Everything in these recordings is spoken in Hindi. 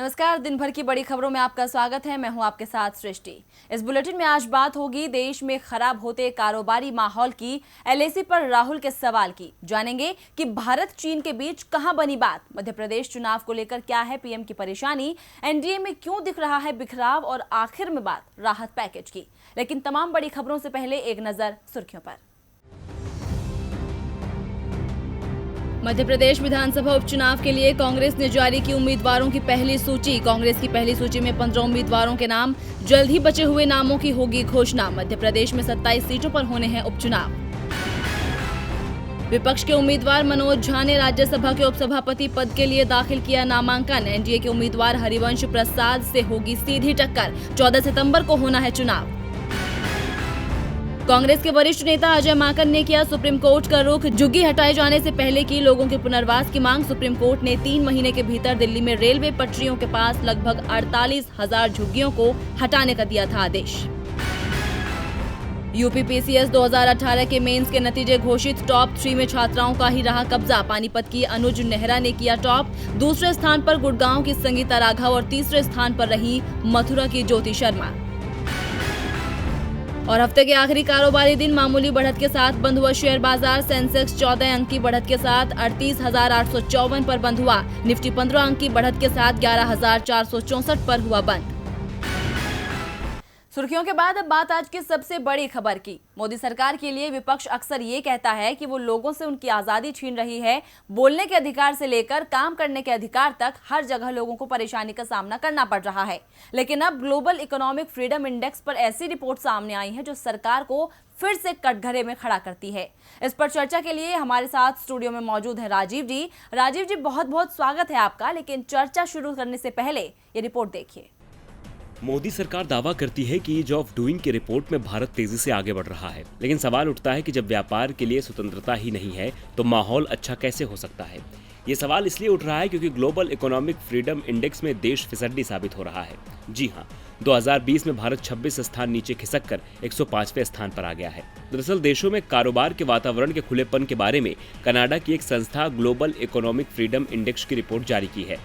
नमस्कार। दिन भर की बड़ी खबरों में आपका स्वागत है। मैं हूं आपके साथ सृष्टि। इस बुलेटिन में आज बात होगी देश में खराब होते कारोबारी माहौल की, एलएसी पर राहुल के सवाल की। जानेंगे कि भारत चीन के बीच कहां बनी बात, मध्य प्रदेश चुनाव को लेकर क्या है पीएम की परेशानी, एनडीए में क्यों दिख रहा है बिखराव और आखिर में बात राहत पैकेज की। लेकिन तमाम बड़ी खबरों से पहले एक नजर सुर्खियों पर। मध्य प्रदेश विधानसभा उपचुनाव के लिए कांग्रेस ने जारी की उम्मीदवारों की पहली सूची। कांग्रेस की पहली सूची में 15 उम्मीदवारों के नाम, जल्द ही बचे हुए नामों की होगी घोषणा। मध्य प्रदेश में 27 सीटों पर होने हैं उपचुनाव। विपक्ष के उम्मीदवार मनोज झा ने राज्यसभा के उपसभापति पद के लिए दाखिल किया नामांकन। एनडीए के उम्मीदवार हरिवंश प्रसाद से होगी सीधी टक्कर। 14 सितंबर को होना है चुनाव। कांग्रेस के वरिष्ठ नेता अजय माकन ने किया सुप्रीम कोर्ट का रुख। झुग्गी हटाए जाने से पहले की लोगों के पुनर्वास की मांग। सुप्रीम कोर्ट ने 3 महीने के भीतर दिल्ली में रेलवे पटरियों के पास लगभग 48,000 झुग्गियों को हटाने का दिया था आदेश। यूपीपीसीएस 2018 के मेंस के नतीजे घोषित। टॉप 3 में छात्राओं का ही रहा कब्जा। पानीपत की अनुज नेहरा ने किया टॉप। दूसरे स्थान पर गुड़गांव की संगीता राघव और तीसरे स्थान पर रही मथुरा की ज्योति शर्मा। और हफ्ते के आखिरी कारोबारी दिन मामूली बढ़त के साथ बंद हुआ शेयर बाजार। सेंसेक्स 14 अंक की बढ़त के साथ 38,854 पर बंद हुआ। निफ्टी 15 अंक की बढ़त के साथ 11,464 पर हुआ बंद। सुर्खियों के बाद अब बात आज की सबसे बड़ी खबर की। मोदी सरकार के लिए विपक्ष अक्सर ये कहता है कि वो लोगों से उनकी आजादी छीन रही है। बोलने के अधिकार से लेकर काम करने के अधिकार तक हर जगह लोगों को परेशानी का सामना करना पड़ रहा है। लेकिन अब ग्लोबल इकोनॉमिक फ्रीडम इंडेक्स पर ऐसी रिपोर्ट सामने आई है जो सरकार को फिर से कटघरे में खड़ा करती है। इस पर चर्चा के लिए हमारे साथ स्टूडियो में मौजूद है राजीव जी। राजीव जी, बहुत बहुत स्वागत है आपका। लेकिन चर्चा शुरू करने से पहले ये रिपोर्ट देखिए। मोदी सरकार दावा करती है कि ईज ऑफ डूइंग की रिपोर्ट में भारत तेजी से आगे बढ़ रहा है, लेकिन सवाल उठता है कि जब व्यापार के लिए स्वतंत्रता ही नहीं है तो माहौल अच्छा कैसे हो सकता है। ये सवाल इसलिए उठ रहा है क्योंकि ग्लोबल इकोनॉमिक फ्रीडम इंडेक्स में देश फिसड्डी साबित हो रहा है। जी हाँ, 2020 में भारत 26 स्थान नीचे खिसक कर 105वें स्थान पर आ गया है। दरअसल देशों में कारोबार के वातावरण के खुलेपन के बारे में कनाडा की एक संस्था ग्लोबल इकोनॉमिक फ्रीडम इंडेक्स की रिपोर्ट जारी की है,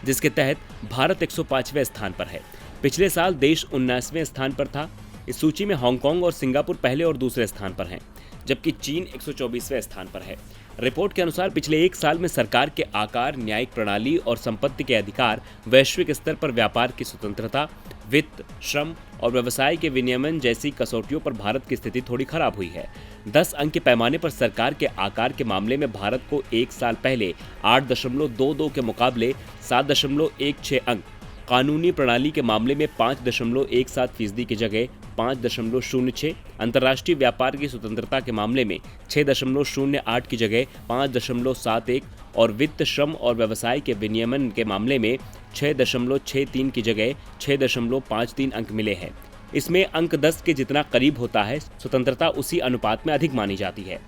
जिसके तहत भारत 105वें स्थान पर है। पिछले साल देश 19वें स्थान पर था। इस सूची में हांगकांग और सिंगापुर पहले और दूसरे स्थान पर हैं, जबकि चीन 124वें स्थान पर है। रिपोर्ट के अनुसार पिछले 1 साल में सरकार के आकार, न्यायिक प्रणाली और संपत्ति के अधिकार, वैश्विक स्तर पर व्यापार की स्वतंत्रता, वित्त, श्रम और व्यवसाय के विनियमन जैसी कसौटियों पर भारत की स्थिति थोड़ी खराब हुई है। 10 अंक के पैमाने पर सरकार के आकार के मामले में भारत को 1 साल पहले 8.22 के मुकाबले 7.16 अंक, कानूनी प्रणाली के मामले में 5.17% की जगह 5.06, अंतर्राष्ट्रीय व्यापार की स्वतंत्रता के मामले में 6.08 की जगह 5.71 और वित्त, श्रम और व्यवसाय के विनियमन के मामले में 6.63 की जगह 6.53 अंक मिले हैं। इसमें अंक 10 के जितना करीब होता है, स्वतंत्रता उसी अनुपात में अधिक मानी जाती है।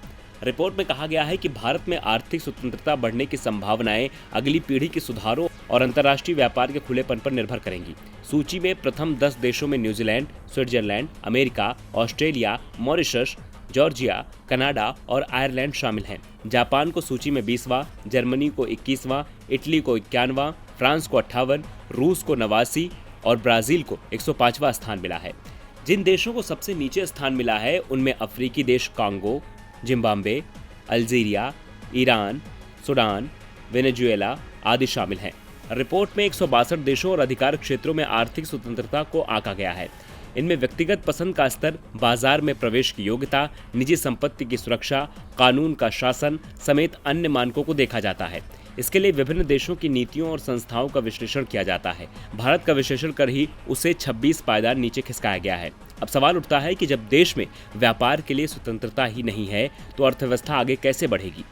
रिपोर्ट में कहा गया है कि भारत में आर्थिक स्वतंत्रता बढ़ने की संभावनाएं अगली पीढ़ी के सुधारों और अंतर्राष्ट्रीय व्यापार के खुलेपन पर निर्भर करेंगी। सूची में प्रथम 10 देशों में New Zealand, Switzerland, America, Australia, Mauritius, Georgia, Canada और आयरलैंड शामिल हैं। जापान को सूची में 20वां, जर्मनी को 21वां, इटली को 51वां, फ्रांस को 58, रूस को 89 और ब्राजील को 105वां स्थान मिला है। जिन देशों को सबसे नीचे स्थान मिला है उनमें अफ्रीकी देश Congo, Zimbabwe, Algeria, Iran, Sudan, Venezuela आदि शामिल हैं। रिपोर्ट में 162 देशों और अधिकार क्षेत्रों में आर्थिक स्वतंत्रता को आंका गया है। इनमें व्यक्तिगत पसंद का स्तर, बाजार में प्रवेश की योग्यता, निजी संपत्ति की सुरक्षा, कानून का शासन समेत अन्य मानकों को देखा जाता है। इसके लिए विभिन्न देशों की नीतियों और संस्थाओं का विश्लेषण किया जाता है। भारत का विश्लेषण कर ही उसे 26 पायदान नीचे खिसकाया गया है। अब सवाल उठता है कि जब देश में व्यापार के लिए स्वतंत्रता ही नहीं है तो अर्थव्यवस्था आगे कैसे बढ़ेगी।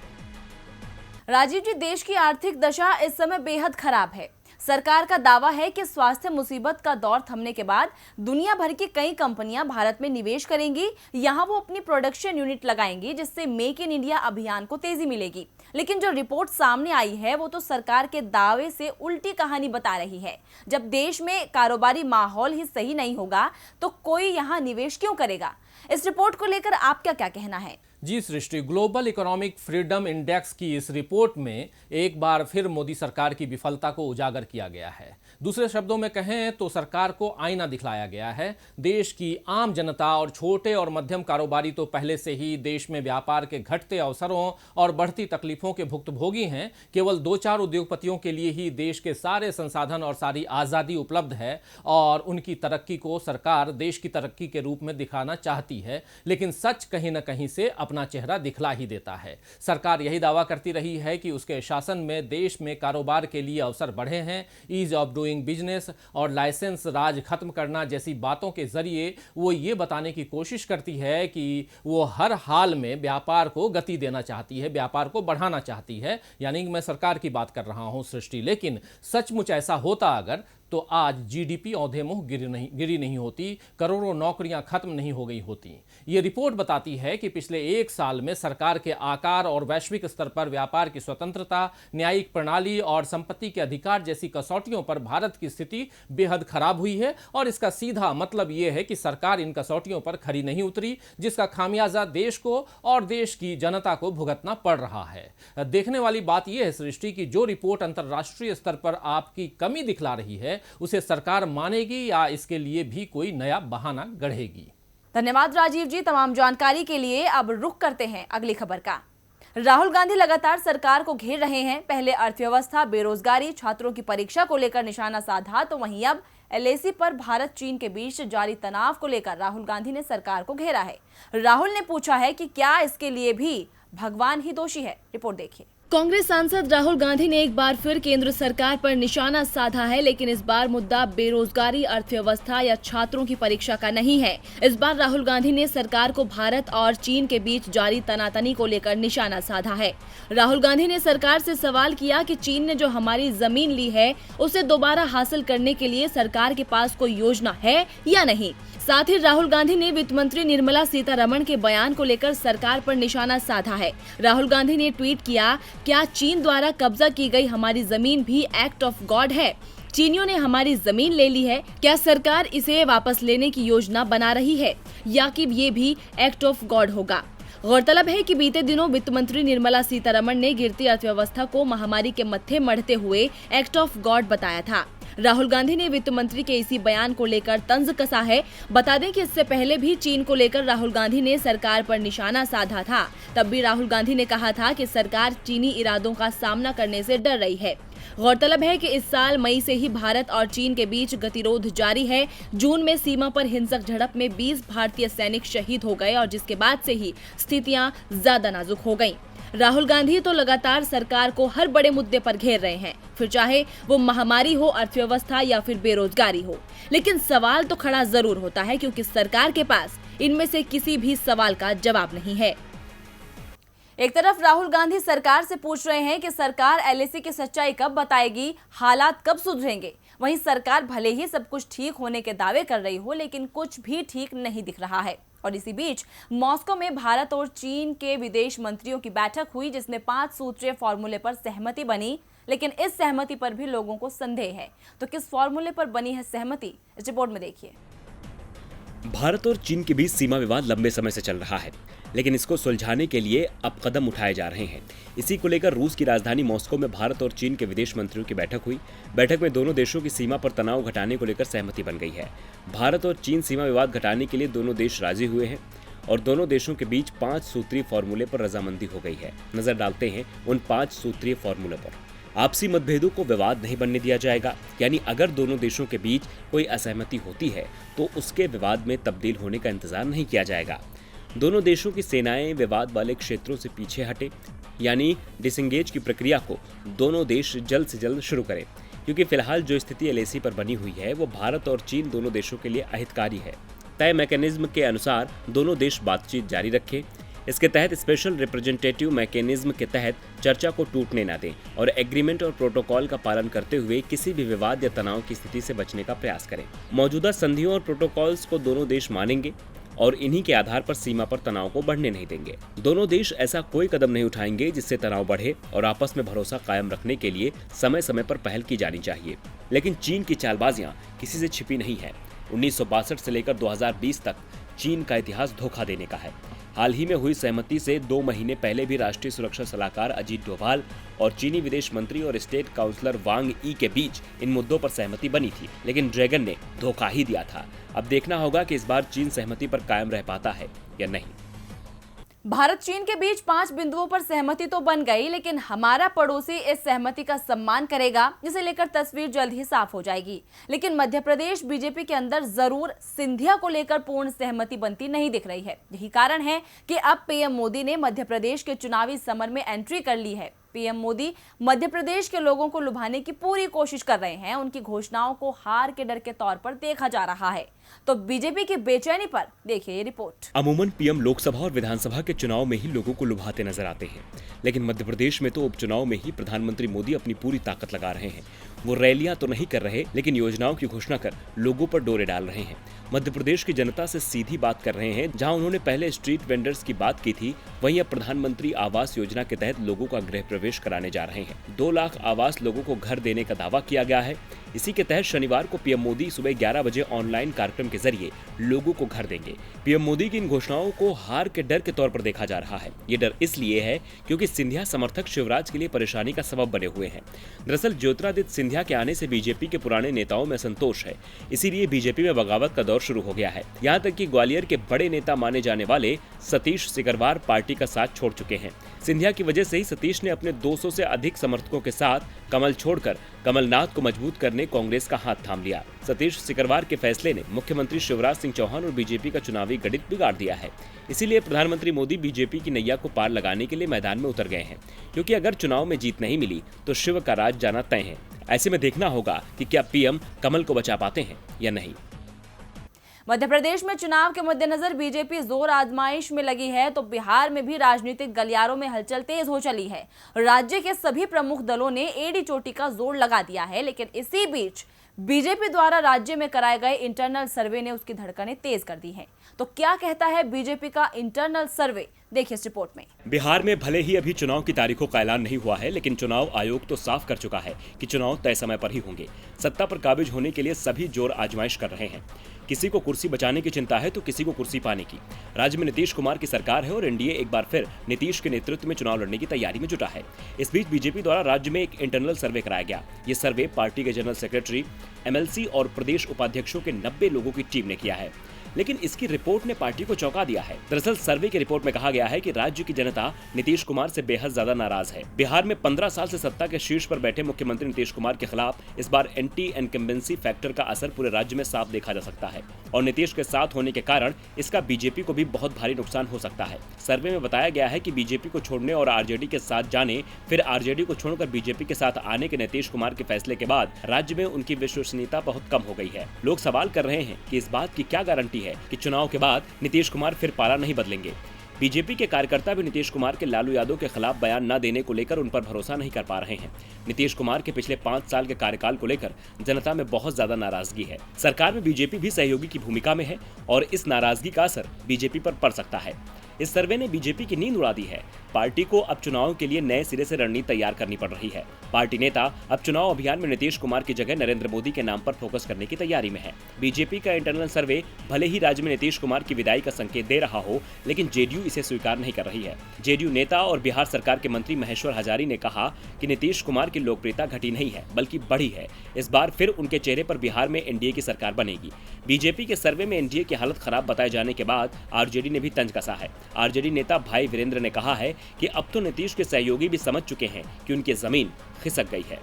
राजीव जी, देश की आर्थिक दशा इस समय बेहद खराब है। सरकार का दावा है कि स्वास्थ्य मुसीबत का दौर थमने के बाद दुनिया भर की कई कंपनियां भारत में निवेश करेंगी। यहां वो अपनी प्रोडक्शन यूनिट लगाएंगी, जिससे मेक इन इंडिया अभियान को तेजी मिलेगी। लेकिन जो रिपोर्ट सामने आई है वो तो सरकार के दावे से उल्टी कहानी बता रही है। जब देश में कारोबारी माहौल ही सही नहीं होगा तो कोई यहां निवेश क्यों करेगा? इस रिपोर्ट को लेकर आपका क्या कहना है? जी सृष्टि, ग्लोबल इकोनॉमिक फ्रीडम इंडेक्स की इस रिपोर्ट में एक बार फिर मोदी सरकार की विफलता को उजागर किया गया है। दूसरे शब्दों में कहें तो सरकार को आईना दिखलाया गया है। देश की आम जनता और छोटे और मध्यम कारोबारी तो पहले से ही देश में व्यापार के घटते अवसरों और बढ़ती तकलीफों के भुक्तभोगी हैं। केवल 2-4 उद्योगपतियों के लिए ही देश के सारे संसाधन और सारी आज़ादी उपलब्ध है और उनकी तरक्की को सरकार देश की तरक्की के रूप में दिखाना चाहती है। लेकिन सच कहीं ना कहीं से अपना चेहरा दिखला ही देता है। सरकार यही दावा करती रही है कि उसके शासन में देश में कारोबार के लिए अवसर बढ़े हैं। ईज ऑफ डूइंग बिजनेस और लाइसेंस राज खत्म करना जैसी बातों के जरिए वो ये बताने की कोशिश करती है कि वो हर हाल में व्यापार को गति देना चाहती है, व्यापार को बढ़ाना चाहती है। यानी मैं सरकार की बात कर रहा हूं सृष्टि। लेकिन सचमुच ऐसा होता अगर तो आज जीडीपी औंधे मुंह गिरी नहीं होती, करोड़ों नौकरियां खत्म नहीं हो गई होती। ये रिपोर्ट बताती है कि पिछले 1 साल में सरकार के आकार और वैश्विक स्तर पर व्यापार की स्वतंत्रता, न्यायिक प्रणाली और संपत्ति के अधिकार जैसी कसौटियों पर भारत की स्थिति बेहद खराब हुई है। और इसका सीधा मतलब यह है कि सरकार इन कसौटियों पर खरी नहीं उतरी, जिसका खामियाजा देश को और देश की जनता को भुगतना पड़ रहा है। देखने वाली बात यह है सृष्टि की जो रिपोर्ट अंतर्राष्ट्रीय स्तर पर आपकी कमी दिखला रही है उसे सरकार मानेगी या इसके लिए भी कोई नया बहाना गढ़ेगी। धन्यवाद राजीव जी तमाम जानकारी के लिए। अब रुख करते हैं अगली खबर का। राहुल गांधी लगातार सरकार को घेर रहे हैं। पहले अर्थव्यवस्था, बेरोजगारी, छात्रों की परीक्षा को लेकर निशाना साधा तो वहीं अब एलएसी पर भारत चीन के बीच जारी तनाव को लेकर राहुल गांधी ने सरकार को घेरा है। राहुल ने पूछा है कि क्या इसके लिए भी भगवान ही दोषी है। रिपोर्ट देखिए। कांग्रेस सांसद राहुल गांधी ने एक बार फिर केंद्र सरकार पर निशाना साधा है, लेकिन इस बार मुद्दा बेरोजगारी, अर्थव्यवस्था या छात्रों की परीक्षा का नहीं है। इस बार राहुल गांधी ने सरकार को भारत और चीन के बीच जारी तनातनी को लेकर निशाना साधा है। राहुल गांधी ने सरकार से सवाल किया कि चीन ने जो हमारी जमीन ली है उसे दोबारा हासिल करने के लिए सरकार के पास कोई योजना है या नहीं। साथ ही राहुल गांधी ने वित्त मंत्री निर्मला सीतारमण के बयान को लेकर सरकार पर निशाना साधा है। राहुल गांधी ने ट्वीट किया, क्या चीन द्वारा कब्जा की गई हमारी जमीन भी एक्ट ऑफ गॉड है? चीनियों ने हमारी जमीन ले ली है, क्या सरकार इसे वापस लेने की योजना बना रही है या कि ये भी एक्ट ऑफ गॉड होगा? गौरतलब है कि बीते दिनों वित्त मंत्री निर्मला सीतारमण ने गिरती अर्थव्यवस्था को महामारी के मत्थे मढ़ते हुए एक्ट ऑफ गॉड बताया था। राहुल गांधी ने वित्त मंत्री के इसी बयान को लेकर तंज कसा है। बता दें कि इससे पहले भी चीन को लेकर राहुल गांधी ने सरकार पर निशाना साधा था। तब भी राहुल गांधी ने कहा था कि सरकार चीनी इरादों का सामना करने से डर रही है। गौरतलब है कि इस साल मई से ही भारत और चीन के बीच गतिरोध जारी है। जून में सीमा पर हिंसक झड़प में 20 भारतीय सैनिक शहीद हो गए और जिसके बाद से ही स्थितियां ज्यादा नाजुक हो गईं। राहुल गांधी तो लगातार सरकार को हर बड़े मुद्दे पर घेर रहे हैं, फिर चाहे वो महामारी हो, अर्थव्यवस्था या फिर बेरोजगारी हो। लेकिन सवाल तो खड़ा जरूर होता है क्योंकि सरकार के पास इनमें से किसी भी सवाल का जवाब नहीं है। एक तरफ राहुल गांधी सरकार से पूछ रहे हैं कि सरकार एलएसी की सच्चाई कब बताएगी, हालात कब सुधरेंगे। वहीं सरकार भले ही सब कुछ ठीक होने के दावे कर रही हो, लेकिन कुछ भी ठीक नहीं दिख रहा है। और इसी बीच मॉस्को में भारत और चीन के विदेश मंत्रियों की बैठक हुई, जिसमें 5 सूत्रीय फॉर्मूले पर सहमति बनी। लेकिन इस सहमति पर भी लोगों को संदेह है। तो किस फॉर्मूले पर बनी है सहमति, इस रिपोर्ट में देखिए। भारत और चीन के बीच सीमा विवाद लंबे समय से चल रहा है, लेकिन इसको सुलझाने के लिए अब कदम उठाए जा रहे हैं। इसी को लेकर रूस की राजधानी मॉस्को में भारत और चीन के विदेश मंत्रियों की बैठक हुई। बैठक में दोनों देशों की सीमा पर तनाव घटाने को लेकर सहमति बन गई है। भारत और चीन सीमा विवाद घटाने के लिए दोनों देश राजी हुए हैं और दोनों देशों के बीच 5 सूत्रीय फॉर्मूले पर रजामंदी हो गई है। नजर डालते हैं उन 5 सूत्रीय फॉर्मूले पर। आपसी मतभेदों को विवाद नहीं बनने दिया जाएगा, यानी अगर दोनों देशों के बीच कोई असहमति होती है तो उसके विवाद में तब्दील होने का इंतजार नहीं किया जाएगा। दोनों देशों की सेनाएं विवाद वाले क्षेत्रों से पीछे हटे, यानी डिसएंगेज की प्रक्रिया को दोनों देश जल्द से जल्द शुरू करें, क्योंकि फिलहाल जो स्थिति एलएसी पर बनी हुई है वो भारत और चीन दोनों देशों के लिए अहितकारी है। तय मैकेनिज्म के अनुसार दोनों देश बातचीत जारी रखें। इसके तहत स्पेशल रिप्रेजेंटेटिव मैकेनिज्म के तहत चर्चा को टूटने न दें और एग्रीमेंट और प्रोटोकॉल का पालन करते हुए किसी भी विवाद या तनाव की स्थिति से बचने का प्रयास करें। मौजूदा संधियों और प्रोटोकॉल्स को दोनों देश मानेंगे और इन्हीं के आधार पर सीमा पर तनाव को बढ़ने नहीं देंगे। दोनों देश ऐसा कोई कदम नहीं उठाएंगे जिससे तनाव बढ़े और आपस में भरोसा कायम रखने के लिए समय समय पर पहल की जानी चाहिए। लेकिन चीन की चालबाजियां किसी से छिपी नहीं है। 1962 से लेकर 2020 तक चीन का इतिहास धोखा देने का है। हाल ही में हुई सहमति से 2 महीने पहले भी राष्ट्रीय सुरक्षा सलाहकार अजीत डोभाल और चीनी विदेश मंत्री और स्टेट काउंसलर वांग ई के बीच इन मुद्दों पर सहमति बनी थी, लेकिन ड्रैगन ने धोखा ही दिया था। अब देखना होगा कि इस बार चीन सहमति पर कायम रह पाता है या नहीं। भारत चीन के बीच 5 बिंदुओं पर सहमति तो बन गई, लेकिन हमारा पड़ोसी इस सहमति का सम्मान करेगा, जिसे लेकर तस्वीर जल्द ही साफ हो जाएगी। लेकिन मध्य प्रदेश बीजेपी के अंदर जरूर सिंधिया को लेकर पूर्ण सहमति बनती नहीं दिख रही है। यही कारण है कि अब पीएम मोदी ने मध्य प्रदेश के चुनावी समर में एंट्री कर ली है। पीएम मोदी मध्य प्रदेश के लोगों को लुभाने की पूरी कोशिश कर रहे हैं। उनकी घोषणाओं को हार के डर के तौर पर देखा जा रहा है। तो बीजेपी की बेचैनी पर देखिए ये रिपोर्ट। अमूमन पीएम लोकसभा और विधानसभा के चुनाव में ही लोगों को लुभाते नजर आते हैं, लेकिन मध्य प्रदेश में तो उपचुनाव में ही प्रधानमंत्री मोदी अपनी पूरी ताकत लगा रहे हैं। वो रैलियां तो नहीं कर रहे, लेकिन योजनाओं की घोषणा कर लोगों पर डोरे डाल रहे हैं। मध्य प्रदेश की जनता से सीधी बात कर रहे हैं। जहां उन्होंने पहले स्ट्रीट वेंडर्स की बात की थी, वहीं अब प्रधानमंत्री आवास योजना के तहत लोगों का गृह प्रवेश कराने जा रहे हैं। 2 लाख आवास लोगों को घर देने का दावा किया गया है। इसी के तहत शनिवार को पीएम मोदी सुबह 11 बजे ऑनलाइन कार्यक्रम के जरिए लोगों को घर देंगे। पीएम मोदी की इन घोषणाओं को हार के डर के तौर पर देखा जा रहा है। ये डर इसलिए है क्योंकि सिंधिया समर्थक शिवराज के लिए परेशानी का सबब बने हुए हैं। दरअसल ज्योतिरादित्य सिंधिया के आने से बीजेपी के पुराने नेताओं में असंतोष है, इसीलिए बीजेपी में बगावत का दौर शुरू हो गया है। यहाँ तक कि ग्वालियर के बड़े नेता माने जाने वाले सतीश सिकरवार पार्टी का साथ छोड़ चुके हैं। सिंधिया की वजह से ही सतीश ने अपने 200 से अधिक समर्थकों के साथ कमल छोड़कर कमलनाथ को मजबूत करने कांग्रेस का हाथ थाम लिया। सतीश सिकरवार के फैसले ने मुख्यमंत्री शिवराज सिंह चौहान और बीजेपी का चुनावी गणित बिगाड़ दिया है। इसीलिए प्रधानमंत्री मोदी बीजेपी की नैया को पार लगाने के लिए मैदान में उतर गए हैं, क्योंकि अगर चुनाव में जीत नहीं मिली तो शिव का राज जाना तय है। ऐसे में देखना होगा कि क्या पीएम कमल को बचा पाते हैं या नहीं। मध्य प्रदेश में चुनाव के मद्देनजर बीजेपी जोर आजमाइश में लगी है, तो बिहार में भी राजनीतिक गलियारों में हलचल तेज हो चली है। राज्य के सभी प्रमुख दलों ने एड़ी चोटी का जोर लगा दिया है, लेकिन इसी बीच बीजेपी द्वारा राज्य में कराए गए इंटरनल सर्वे ने उसकी धड़कनें तेज कर दी हैं। तो क्या कहता है बीजेपी का इंटरनल सर्वे, देखिए इस रिपोर्ट में। बिहार में भले ही अभी चुनाव की तारीखों का ऐलान नहीं हुआ है, लेकिन चुनाव आयोग तो साफ कर चुका है कि चुनाव तय समय पर ही होंगे। सत्ता पर काबिज होने के लिए सभी जोर आजमाइश कर रहे हैं। किसी को कुर्सी बचाने की चिंता है तो किसी को कुर्सी पाने की। राज्य में नीतीश कुमार की सरकार है और एनडीए एक बार फिर नीतीश के नेतृत्व में चुनाव लड़ने की तैयारी में जुटा है। इस बीच बीजेपी द्वारा राज्य में एक इंटरनल सर्वे कराया गया। ये सर्वे पार्टी के जनरल सेक्रेटरी, एमएलसी और प्रदेश उपाध्यक्षों के 90 लोगों की टीम ने किया है, लेकिन इसकी रिपोर्ट ने पार्टी को चौंका दिया है। दरअसल सर्वे की रिपोर्ट में कहा गया है कि राज्य की जनता नीतीश कुमार से बेहद ज्यादा नाराज है। बिहार में 15 साल से सत्ता के शीर्ष पर बैठे मुख्यमंत्री नीतीश कुमार के खिलाफ इस बार एंटी इनकम्बेंसी फैक्टर का असर पूरे राज्य में साफ देखा जा सकता है, और नीतीश के साथ होने के कारण इसका बीजेपी को भी बहुत भारी नुकसान हो सकता है। सर्वे में बताया गया है कि बीजेपी को छोड़ने और आरजेडी के साथ जाने, फिर आरजेडी को छोड़कर बीजेपी के साथ आने के नीतीश कुमार के फैसले के बाद राज्य में उनकी विश्वसनीयता बहुत कम हो गई है। लोग सवाल कर रहे हैं कि इस बात की क्या गारंटी है कि चुनाव के बाद नीतीश कुमार फिर पाला नहीं बदलेंगे। बीजेपी के कार्यकर्ता भी नीतीश कुमार के लालू यादव के खिलाफ बयान न देने को लेकर उन पर भरोसा नहीं कर पा रहे हैं। नीतीश कुमार के पिछले 5 साल के कार्यकाल को लेकर जनता में बहुत ज्यादा नाराजगी है। सरकार में बीजेपी भी सहयोगी की भूमिका में है और इस नाराजगी का असर बीजेपी पर पड़ सकता है। इस सर्वे ने बीजेपी की नींद उड़ा दी है। पार्टी को अब चुनाव के लिए नए सिरे से रणनीति तैयार करनी पड़ रही है। पार्टी नेता अब चुनाव अभियान में नीतीश कुमार की जगह नरेंद्र मोदी के नाम पर फोकस करने की तैयारी में है। बीजेपी का इंटरनल सर्वे भले ही राज्य में नीतीश कुमार की विदाई का संकेत दे रहा हो, लेकिन जेडीयू इसे स्वीकार नहीं कर रही है। जेडीयू नेता और बिहार सरकार के मंत्री महेश्वर हजारी ने कहा कि नीतीश कुमार की लोकप्रियता घटी नहीं है बल्कि बढ़ी है। इस बार फिर उनके चेहरे पर बिहार में एनडीए की सरकार बनेगी। बीजेपी के सर्वे में एनडीए की हालत खराब बताए जाने के बाद आरजेडी ने भी तंज कसा है। आरजेडी नेता भाई वीरेंद्र ने कहा है कि अब तो नीतीश के सहयोगी भी समझ चुके हैं कि उनकी जमीन खिसक गई है।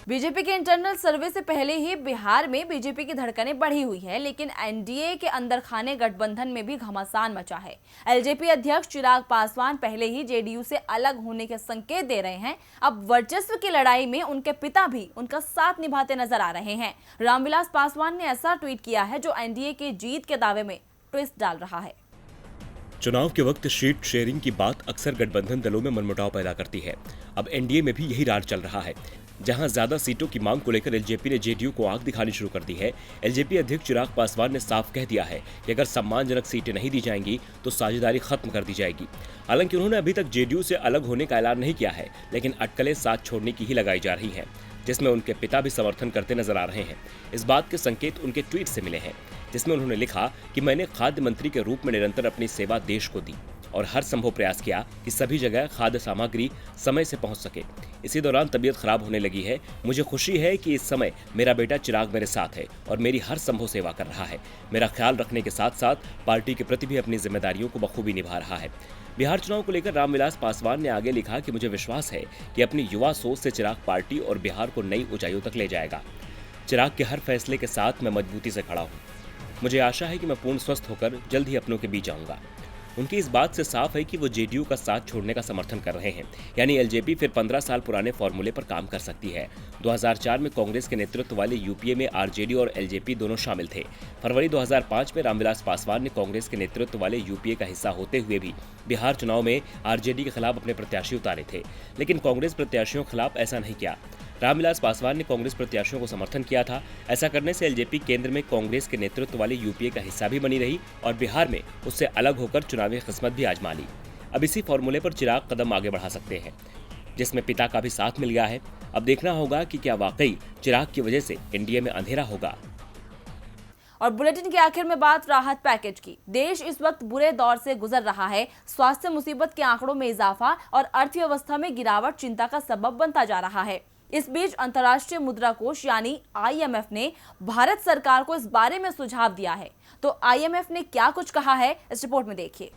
बीजेपी के इंटरनल सर्वे से पहले ही बिहार में बीजेपी की धड़कनें बढ़ी हुई है, लेकिन एनडीए के अंदर खाने गठबंधन में भी घमासान मचा है। एलजेपी अध्यक्ष चिराग पासवान पहले ही जेडीयू से अलग होने के संकेत दे रहे हैं। अब वर्चस्व की लड़ाई में उनके पिता भी उनका साथ निभाते नजर आ रहे हैं। रामविलास पासवान ने ऐसा ट्वीट किया है जो एनडीए की जीत के दावे में ट्विस्ट डाल रहा है। चुनाव के वक्त सीट शेयरिंग की बात अक्सर गठबंधन दलों में मनमुटाव पैदा करती है। अब एनडीए में भी यही राज चल रहा है, जहां ज्यादा सीटों की मांग को लेकर एलजेपी ने जेडीयू को आंख दिखानी शुरू कर दी है। एलजेपी अध्यक्ष चिराग पासवान ने साफ कह दिया है कि अगर सम्मानजनक सीटें नहीं दी जाएंगी तो साझेदारी खत्म कर दी जाएगी। हालांकि उन्होंने अभी तक जेडीयू से अलग होने का ऐलान नहीं किया है, लेकिन अटकलें साथ छोड़ने की ही लगाई जा रही हैं, जिसमें उनके पिता भी समर्थन करते नजर आ रहे हैं। इस बात के संकेत उनके ट्वीट से मिले हैं, जिसमें उन्होंने लिखा कि मैंने खाद्य मंत्री के रूप में निरंतर अपनी सेवा देश को दी। और हर संभव प्रयास किया कि सभी जगह खाद्य सामग्री समय से पहुंच सके। इसी दौरान तबीयत खराब होने लगी है। मुझे खुशी है कि इस समय मेरा बेटा चिराग मेरे साथ है और मेरी हर संभव सेवा कर रहा है। मेरा ख्याल रखने के साथ साथ पार्टी के प्रति भी अपनी जिम्मेदारियों को बखूबी निभा रहा है। बिहार चुनाव को लेकर रामविलास पासवान ने आगे लिखा कि मुझे विश्वास है कि अपनी युवा सोच से चिराग पार्टी और बिहार को नई ऊंचाइयों तक ले जाएगा। चिराग के हर फैसले के साथ मैं मजबूती से खड़ा हूँ। मुझे आशा है कि मैं पूर्ण स्वस्थ होकर जल्द ही अपनों के बीच आऊंगा। उनकी इस बात से साफ है कि वो जेडीयू का साथ छोड़ने का समर्थन कर रहे हैं, यानी एलजेपी फिर 15 साल पुराने फॉर्मूले पर काम कर सकती है। 2004 में कांग्रेस के नेतृत्व वाले यूपीए में आरजेडी और एलजेपी दोनों शामिल थे। फरवरी 2005 में रामविलास पासवान ने कांग्रेस के नेतृत्व वाले यूपीए का हिस्सा होते हुए भी बिहार चुनाव में आरजेडी के खिलाफ अपने प्रत्याशी उतारे थे, लेकिन कांग्रेस प्रत्याशियों के खिलाफ ऐसा नहीं किया। रामविलास पासवान ने कांग्रेस प्रत्याशियों को समर्थन किया था। ऐसा करने से एलजेपी केंद्र में कांग्रेस के नेतृत्व वाले यूपीए का हिस्सा भी बनी रही और बिहार में उससे अलग होकर चुनावी किस्मत भी आजमा ली। अब इसी फॉर्मूले पर चिराग कदम आगे बढ़ा सकते हैं, जिसमें पिता का भी साथ मिल गया है। अब देखना होगा कि क्या वाकई चिराग की वजह से इंडिया में अंधेरा होगा। और बुलेटिन के आखिर में बात राहत पैकेज की। देश इस वक्त बुरे दौर से गुजर रहा है। स्वास्थ्य मुसीबत के आंकड़ों में इजाफा और अर्थव्यवस्था में गिरावट चिंता का सबब बनता जा रहा है। इस बीच अंतर्राष्ट्रीय मुद्रा कोष यानी IMF ने भारत सरकार को इस बारे में सुझाव दिया है। तो IMF ने क्या कुछ कहा है, इस रिपोर्ट में देखिए।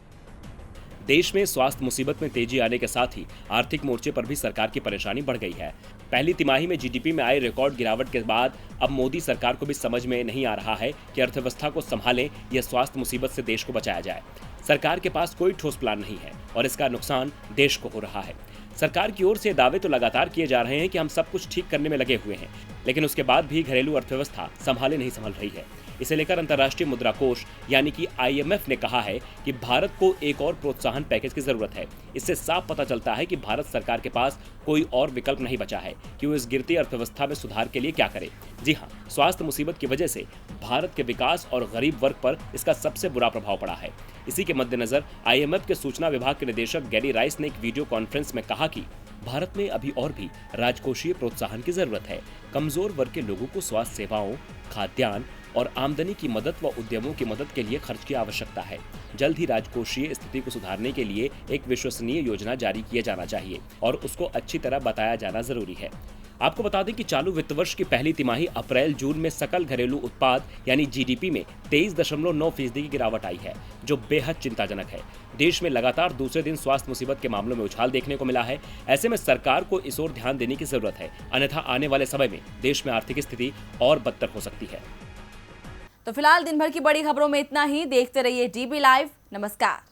देश में स्वास्थ्य मुसीबत में तेजी आने के साथ ही आर्थिक मोर्चे पर भी सरकार की परेशानी बढ़ गई है। पहली तिमाही में जीडीपी में आई रिकॉर्ड गिरावट के बाद अब मोदी सरकार को भी समझ में नहीं आ रहा है कि अर्थव्यवस्था को संभालें या स्वास्थ्य मुसीबत से देश को बचाया जाए। सरकार के पास कोई ठोस प्लान नहीं है और इसका नुकसान देश को हो रहा है। सरकार की ओर से दावे तो लगातार किए जा रहे हैं कि हम सब कुछ ठीक करने में लगे हुए हैं, लेकिन उसके बाद भी घरेलू अर्थव्यवस्था संभाल रही है। इसे लेकर अंतर्राष्ट्रीय मुद्रा कोष यानी कि IMF ने कहा है कि भारत को एक और प्रोत्साहन पैकेज की जरूरत है। इससे साफ पता चलता है कि भारत सरकार के पास कोई और विकल्प नहीं बचा है कि वो इस गिरती अर्थव्यवस्था में सुधार के लिए क्या करे। जी हाँ, स्वास्थ्य मुसीबत की वजह से भारत के विकास और गरीब वर्ग पर इसका सबसे बुरा प्रभाव पड़ा है। इसी के मद्देनजर IMF के सूचना विभाग के निदेशक गैरी राइस ने एक वीडियो कॉन्फ्रेंस में कहा कि भारत में अभी और भी राजकोषीय प्रोत्साहन की जरूरत है। कमजोर वर्ग के लोगों को स्वास्थ्य सेवाओं, खाद्यान्न और आमदनी की मदद व उद्यमों की मदद के लिए खर्च की आवश्यकता है। जल्द ही राजकोषीय स्थिति को सुधारने के लिए एक विश्वसनीय योजना जारी किया जाना चाहिए और उसको अच्छी तरह बताया जाना जरूरी है। आपको बता दें कि चालू वित्त वर्ष की पहली तिमाही अप्रैल-जून में सकल घरेलू उत्पाद यानी जीडीपी में 23.9% की गिरावट आई है, जो बेहद चिंताजनक है। देश में लगातार दूसरे दिन स्वास्थ्य मुसीबत के मामलों में उछाल देखने को मिला है। ऐसे में सरकार को इस ओर ध्यान देने की जरूरत है, अन्यथा आने वाले समय में देश में आर्थिक स्थिति और बदतर हो सकती है। तो फिलहाल दिन भर की बड़ी खबरों में इतना ही। देखते रहिए DB लाइव। नमस्कार।